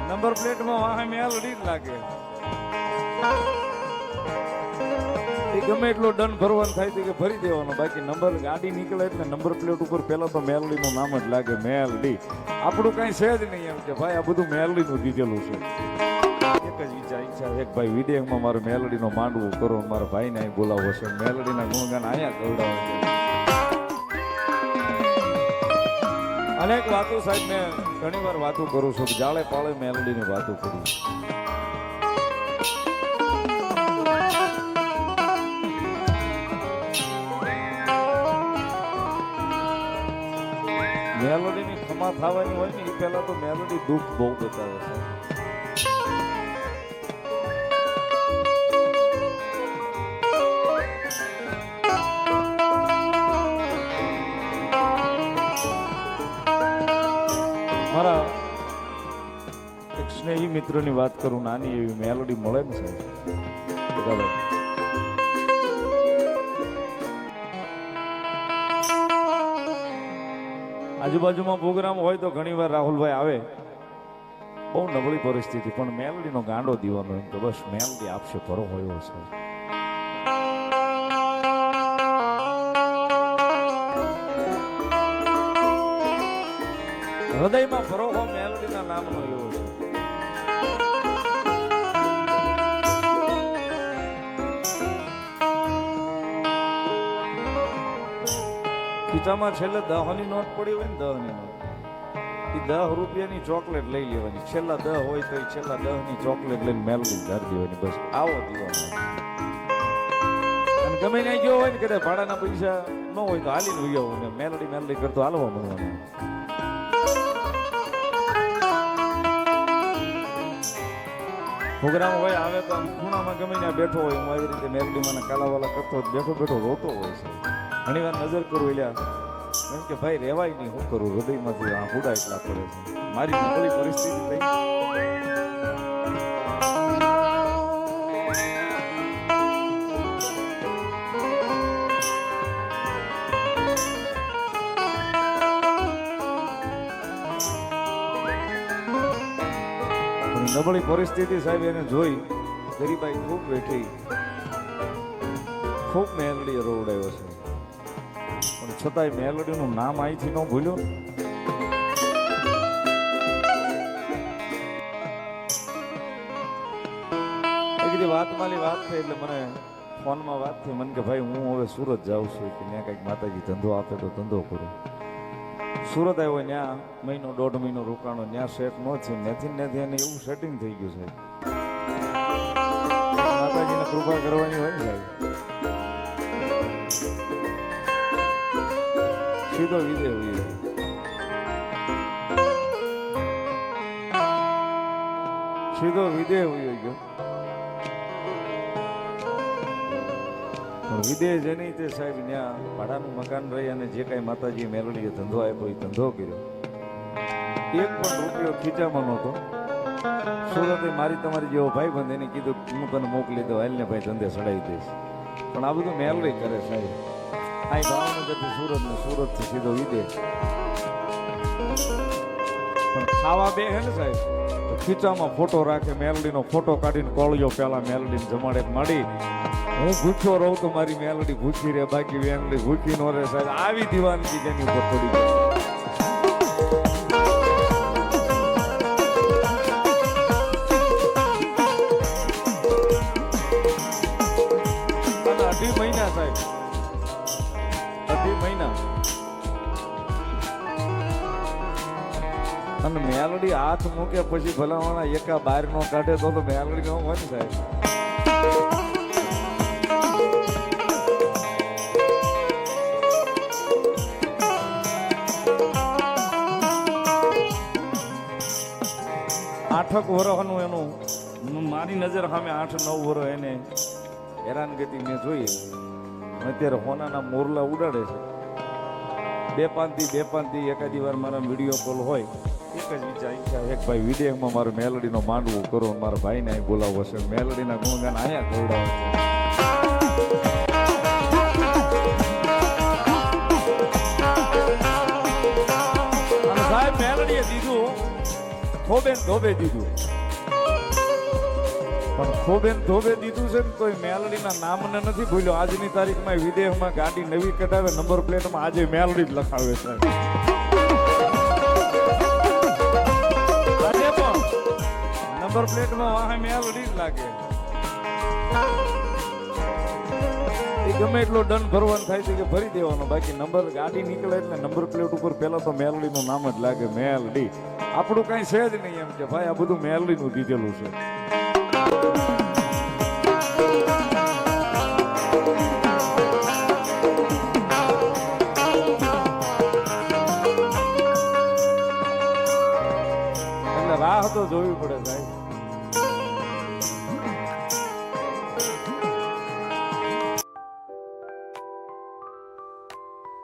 Number પ્લેટમાં વાહે મેલડી જ લાગે. એ ગમે એટલો દંડ ભરવાનો થાય છે કે ભરી દેવાનો, બાકી નંબર ગાડી નીકળે એટલે નંબર પ્લેટ ઉપર પહેલા તો મેલડીનું નામ જ લાગે, મેલડી. આપણું કઈ છે જ નહીં એમ કે ભાઈ આ બધું મેલડીનું દીધેલું છે. એક જ ઈચ્છા એક ભાઈ વિદેશમાં મારે મેલડીનો માંડવું કરો, મારા ભાઈને અહીં બોલાવો છે, મેલડીના ગુણગાન અહીંયા ગવડાવે છે. અનેક વાતો સાહેબ મેં ઘણી વાર વાતો કરું છું, જાળે પાળે મેલડીની વાતો કરું છું. મેલોડીની ખમા થવાની હોય ને એ પહેલા તો મેલોડી દુઃખ બહુ બતાવે છે. મારા એક સ્નેહી મિત્રની વાત કરું, નાની એવી મેલોડી મળે ને સાહેબ, બરાબર. આજુબાજુમાં પ્રોગ્રામ હોય તો ઘણી વાર રાહુલભાઈ આવે, બહુ નબળી પરિસ્થિતિ, પણ મેલડીનો ગાંડો દીવાનો એમ તો બસ મેલડી આપશે ભરો હોય છે. હૃદયમાં ભરોહો મેલડીના નામનો એવો છે. ખીચામાં છેલ્લે 10 ની નોટ પડી હોય ને, 10 ની નોટ, એ 10 રૂપિયાની ચોકલેટ લઈ લેવાની, છેલ્લા 10 હોય તો એ છેલ્લા 10 ની ચોકલેટ લઈને મેલડી ધારી દેવાની, બસ આવો દીવાનો. અને ગમે ત્યાં ગયો હોય ને કદાચ ભાડાના પૈસા ન હોય તો હાલીને ઉગ્યો હોય, મેલડી મેલડી કરતો હાલવા મળવાનું. પ્રોગ્રામ હોય આવે તો આમ ખૂણામાં ગમે ત્યાં બેઠો હોય, હું આવી રીતે મેલડીમાં કાલાવાલા કરતો બેઠો બેઠો રોતો હોય છે. ઘણી વાર નજર કરું એટલે એમ કે ભાઈ રહેવાય નહીં, શું કરું, હૃદયમાંથી આ હુડા એટલા પડે છે, મારી નબળી પરિસ્થિતિ થઈ. નબળી પરિસ્થિતિ સાહેબ એને જોઈ, ગરીબાઈ ખૂબ બેઠી, ખૂબ મેલડી રોવડાવ્યો છે, પણ છતાંય મેલડીનું નામ અહીંથી ન ભૂલ્યો. એક દી વાતમાલી વાત થઈ એટલે મને ફોનમાં વાત થઈ, મને કે ભાઈ હું હવે સુરત જાઉં છું, કે ત્યાં કંઈક માતાજી ધંધો આપે તો ધંધો કરું. સુરત આવ્યો, ત્યાં મહિનો 1.5 મહિનો રોકાણો, ત્યાં સેટ ન થયું, નથી એને એવું સેટિંગ થઈ ગયું છે. માતાજીને કૃપા કરવાની હોય ને સાહેબ, સીધો વિદેહ હોય, સીધો વિદેહ હોય ગયો. વિદેહ જેની તે સાહેબ ત્યાં ભાડાનું મકાન રહી અને જે કાંઈ માતાજી મેલડીએ ધંધો આપ્યો એ ધંધો કર્યો, એક પણ રૂપિયો ખીચામાં નહોતો. સુરતે મારી તમારી જેવો ભાઈ બંધ એને કીધું હું તને મોકલી દઉં, હાલને ભાઈ ધંધે ચડાવી દઈશ, પણ આ બધું મેલડી કરે સાહેબ. આ ભાવનગરથી સુરત ને સુરતથી સીધો વિદેહ. પણ ખાવા બે હે ને સાહેબ, ખીચામાં ફોટો રાખે, મેલડીનો ફોટો કાઢીને કોળિયો પેલા મેલડીને જમાડે માડી, હું ભૂખ્યો રહું તો મારી મેલડી ભૂખી રહે, બાકી મેલડી ભૂખી નો રહે સાહેબ. આવી દીવાનગી તેની ઉપર થોડી અઢી મહિના સાહેબ, 2 મહિના. અને મેલડી હાથ મૂકે પછી ભલાવાના એકા બહાર નો કાઢે તો મેલડી નો હોય ને સાહેબ. આઠક વર્ષનું એનું મારી નજર સામે 8-9 વર્ષ એને હેરાનગતિ મેં જોઈ. અત્યારે હોનાના મોરલા ઉડાડે છે, 2-5 એકાદી વાર મારા વિડીયો કોલ હોય, એક જ ઈચ્છા એક ભાઈ વિદેશમાં મારે મેલડીનો માંડવું કરો, મારા ભાઈને અહીં બોલાવો છે, મેલડીના ગુણગાન અહીંયા ગવડાવે છે. અને સાહેબ મેલડીએ દીધું ખોબેન ધોબે દીધું. પણ ખોબેન ધોબે દીધું છે ને તોય મેલડીના નામને નથી ભૂલ્યો. આજની તારીખમાં વિદેશમાં ગાડી નવી કઢાવે નંબર પ્લેટમાં આજે મેલડી જ લખાવે છે. આજે પણ નંબર પ્લેટમાં વાહે મેલડી જ લાગે. એ ગમે એટલો દંડ ભરવાનો થાય છે કે ભરી દેવાનો, બાકી નંબર ગાડી નીકળે એટલે નંબર પ્લેટ ઉપર પહેલા તો મેલડીનું નામ જ લાગે, મેલડી. આપણું કઈ છે જ નહીં એમ કે ભાઈ આ બધું મેલડીનું દીધેલું છે. એટલે રાહ તો જોવી પડે સાહેબ.